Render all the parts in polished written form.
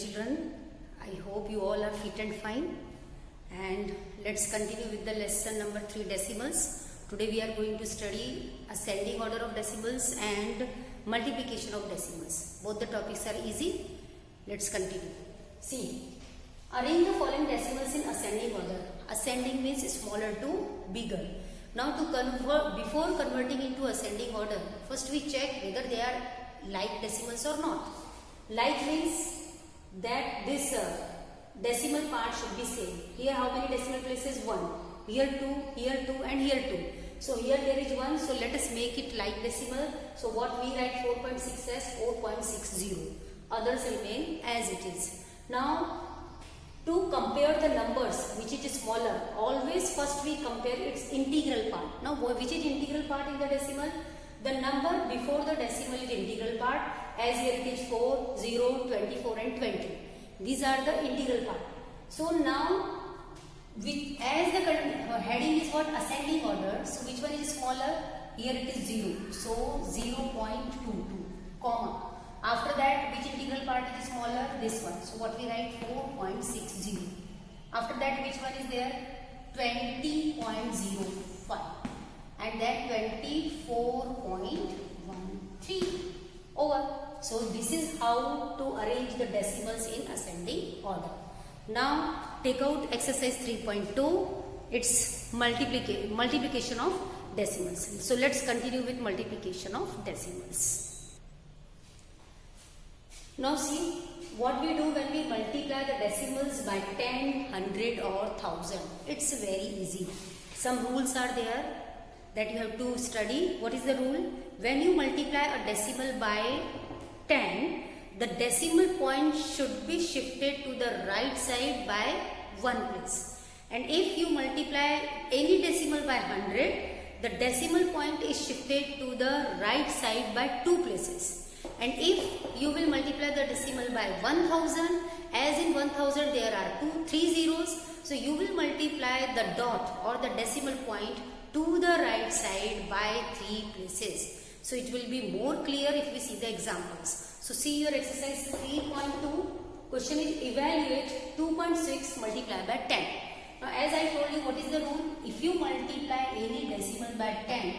children, I hope you all are fit and fine, and let's continue with the lesson number 3, decimals. Today we are going to study ascending order of decimals and multiplication of decimals. Both the topics are easy. Let's continue. See, arrange the following decimals in ascending order. Ascending means smaller to bigger. Now to convert, before converting into ascending order, first we check whether they are like decimals or not. Like means that this decimal part should be same. Here how many decimal places? 1. Here 2, here 2 and here 2. So here there is 1, so let us make it like decimal. So what we write 4.6 as 4.60. Others remain as it is. Now to compare the numbers which is smaller, always first we compare its integral part. Now which is integral part in the decimal? The number before the decimal is integral part, as here it is 4, 0, 24 and 20. These are the integral part. So now as the heading is what? Ascending order. So which one is smaller? Here it is 0. So 0.22, comma. After that, which integral part is smaller? This one. So what we write? 4.60. After that, which one is there? 20.05. And then 24.13. Over. So this is how to arrange the decimals in ascending order. Now take out exercise 3.2. It's multiplication of decimals. So let's continue with multiplication of decimals. Now see what we do when we multiply the decimals by 10, 100 or 1000. It's very easy. Some rules are there that you have to study. What is the rule? When you multiply a decimal by 10, the decimal point should be shifted to the right side by 1 place. And if you multiply any decimal by 100, the decimal point is shifted to the right side by 2 places. And if you will multiply the decimal by 1000, as in 1000 there are 3 zeros, so you will multiply the dot or the decimal point to the right side by 3 places. So it will be more clear if we see the examples. So see your exercise 3.2. Question is evaluate 2.6 multiplied by 10. Now as I told you, what is the rule? If you multiply any decimal by 10,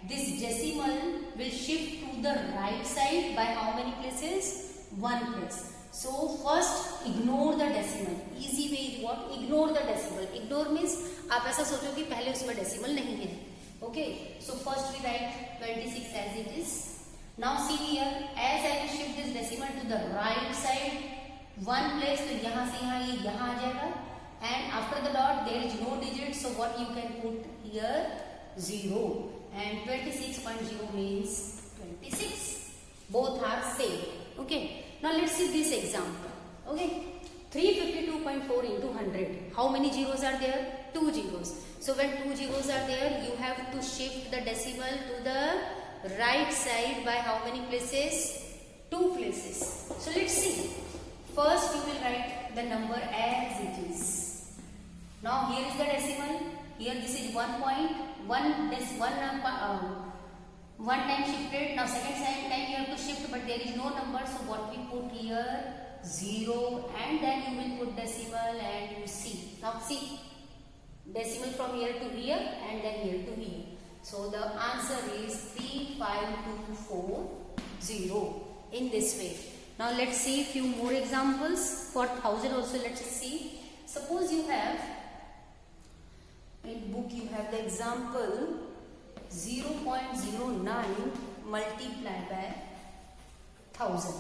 this decimal will shift to the right side by how many places? 1 place. So first ignore the decimal. Easy way is what? Ignore the decimal. Ignore means आप ऐसा सोचो कि पहले उसमें decimal नहीं है. Okay. So first we write 26 as it is. Now see here, as I will shift this decimal to the right side 1 place, तो यहाँ से यहाँ ये यहाँ आ जाएगा. And after the dot there is no digit, so what you can put here? 0. And 26.0 means 26. Both are same. Okay. Now let's see this example. Okay. 352.4 into 100. How many zeros are there? 2 zeros. So when 2 zeros are there, you have to shift the decimal to the right side by how many places? 2 places. So let's see. First you will write the number as it is. Now here is the decimal. Here this is 1 point. One time shifted. Now second time you have to shift, but there is no number. So what we put here? 0, and then you will put decimal and you see. Now see, decimal from here to here and then here to here. So the answer is 35240 in this way. Now let's see a few more examples. For 1000 also let's see. Suppose you have, in book you have the example 0.09 multiplied by 1000.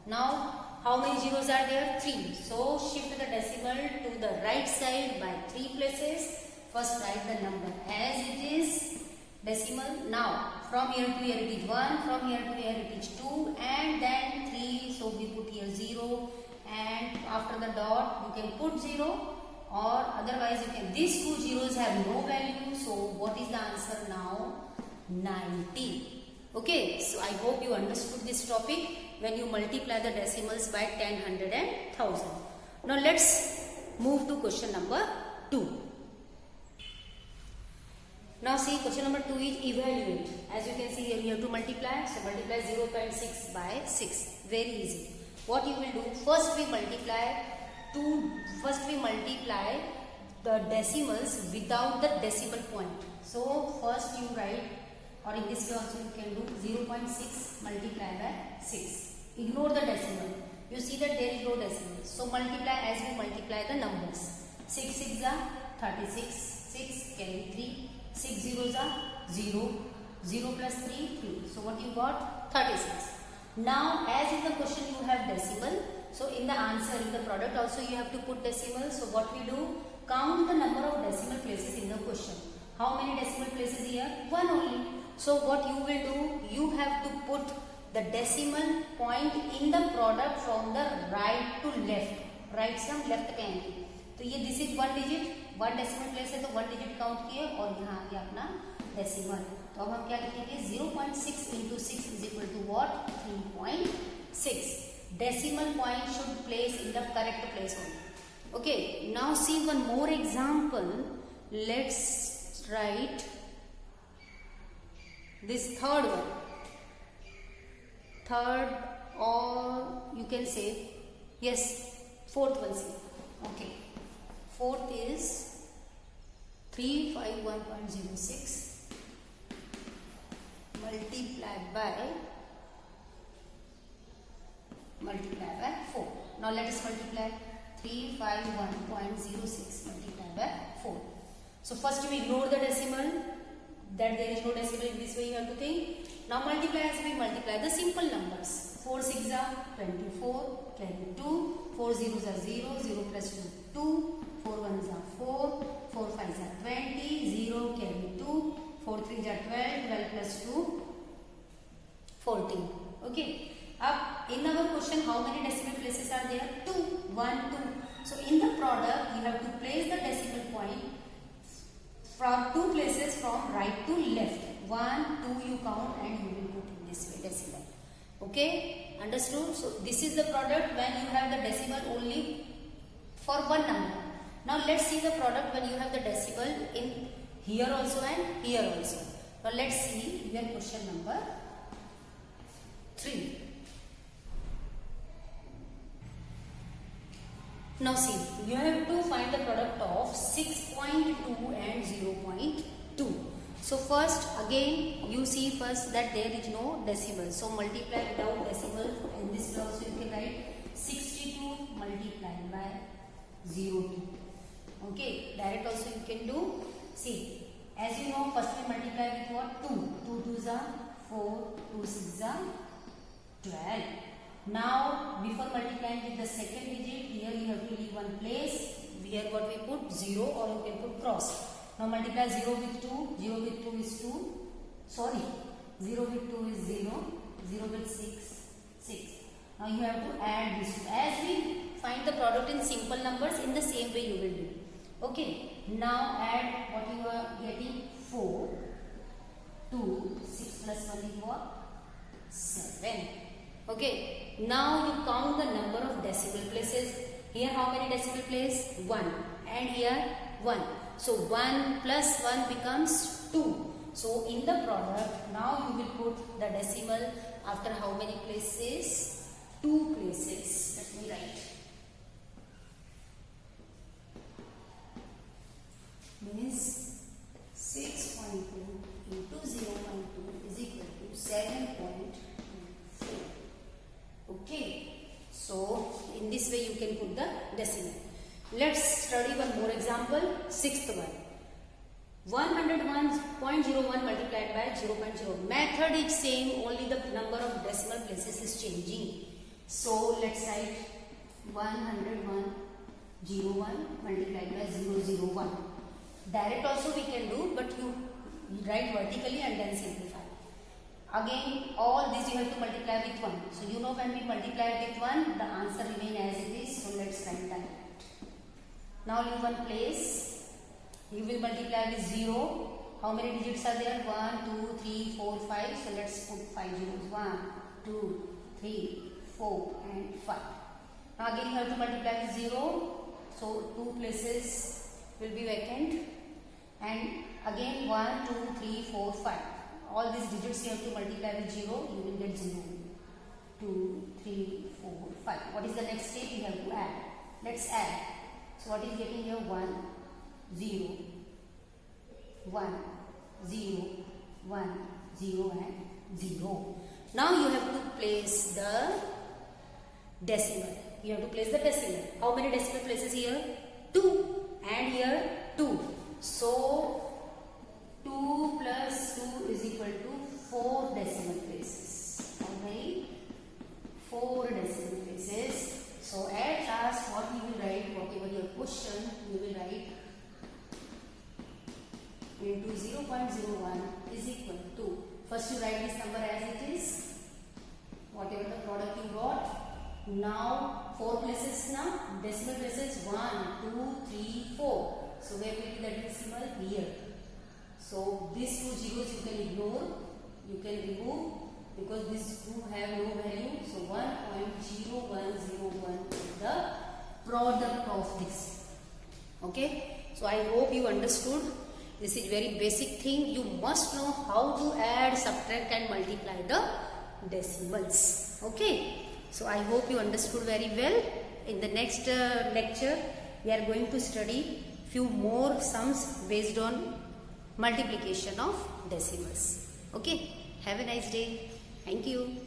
Now how many zeros are there? 3. So shift the decimal to the right side by 3 places. First write the number as it is. Decimal. Now from here to here it is 1, from here to here it is 2 and then 3. So we put here 0 and after the dot you can put 0 or otherwise you can. These 2 zeros have no value. So what is the answer now? 90. Okay, so I hope you understood this topic when you multiply the decimals by 10, 100 and 1000. Now let's move to question number 2. Now see, question number 2 is evaluate. As you can see here, you have to multiply. So multiply 0.6 by 6. Very easy. What you will do? First we multiply the decimals without the decimal point. So first you write, or in this way also you can do 0.6 multiplied by 6. Ignore the decimal. You see that there is no decimal. So multiply as we multiply the numbers. 6 6 are 36. 6 carry 3. 6 zeros are 0. 0 plus 3 3. So what you got? 36. Now as in the question you have decimal. So in the answer, in the product also you have to put decimal. So what we do? Count the number of decimal places in the question. How many decimal places here? 1 only. So what you will do? You have to put the decimal point in the product from the right to left. Right से हम left पे आएंगे. तो ये this is 1 digit, 1 decimal place है तो 1 digit count किए और यहाँ आ गया अपना decimal. तो अब हम क्या लिखेंगे? 0.6 into 6 is equal to what? 3.6. Decimal point should place in the correct place only. Okay, now see one more example. Let's write this third one. Third, or you can say, yes, fourth one. See. Okay, fourth is 351.06 multiplied by 4. Now let us multiply 351.06 multiplied by 4. So first you ignore the decimal, that there is no decimal. In this way you have to think. Now multiply as we multiply the simple numbers. 4 6 are 24, carry 2, 4 zeros are 0, 0 plus 2, 2, 4 1s are 4, 4 5s are 20, 0 carry 2, 4 3s are 12, 12 plus 2, 14. Okay. Up in our question, how many decimal places are there? 2, 1, 2. So in the product, you have to place the decimal point from 2 places from right to left. 1, 2 you count and you will put in this way decimal. Okay, understood? So this is the product when you have the decimal only for one number. Now let's see the product when you have the decimal in here also and here also. Now let's see your question number 3. Now see, you have to find the product of 6.2 and 0.2. So first again you see first that there is no decimal. So multiply without decimal. In this way also you can write 62 multiplied by 0.2. Okay, direct also you can do. See, as you know, first we multiply with what? 2. 2 2s are 4, 2 6s are 12. Now, before multiplying with the second digit, here you have to leave one place. Here what we put? 0 or you can put cross. Now multiply 0 with 2. 0 with 2 is 2. Sorry. 0 with 2 is 0. 0 with 6, 6. Now you have to add these two. As we find the product in simple numbers, in the same way you will do. Okay. Now add what you are getting? 4. 2. 6 plus 1 is what? 7. Okay. Now you count the number of decimal places. Here how many decimal places? 1. And here 1. So 1 plus 1 becomes 2. So in the product, now you will put the decimal after how many places? 2 places. Let me write. Means 6.2 into 0.2 is equal to 7.24. Okay. So in this way you can put the decimal. Let's study one more example. Sixth one. 101.01 multiplied by 0.0. Method is same, only the number of decimal places is changing. So let's write 101.01 multiplied by 001. Direct also we can do, but you write vertically and then simplify. Again, all these you have to multiply with 1. So you know when we multiply with 1, the answer remain as it is. So let's write that. Now leave one place. You will multiply with 0. How many digits are there? 1, 2, 3, 4, 5. So let's put 5 zeros. 1, 2, 3, 4 and 5. Now again you have to multiply with 0. So 2 places will be vacant. And again 1, 2, 3, 4, 5. All these digits you have to multiply with 0. You will get 0. 2, 3, 4, 5. What is the next step? We have to add. Let's add. So what is getting here? 1, 0, 1, 0, 1, 0 and 0. Now you have to place the decimal. You have to place the decimal. How many decimal places here? 2. And here 2. So 2 plus 2 is equal to 4 decimal places. How many? 4 decimal places. So at last what we will write, whatever your question, we will write into 0.01 is equal to, first you write this number as it is, whatever the product you got. Now 4 places now, decimal places 1, 2, 3, 4. So where will be the decimal? Here. So these 2 zeros you can ignore, you can remove because these 2 have no value. So 1.0101 is the product of this. Okay. So I hope you understood. This is very basic thing. You must know how to add, subtract and multiply the decimals. Okay. So I hope you understood very well. In the next lecture, we are going to study few more sums based on multiplication of decimals. Okay. Have a nice day. Thank you.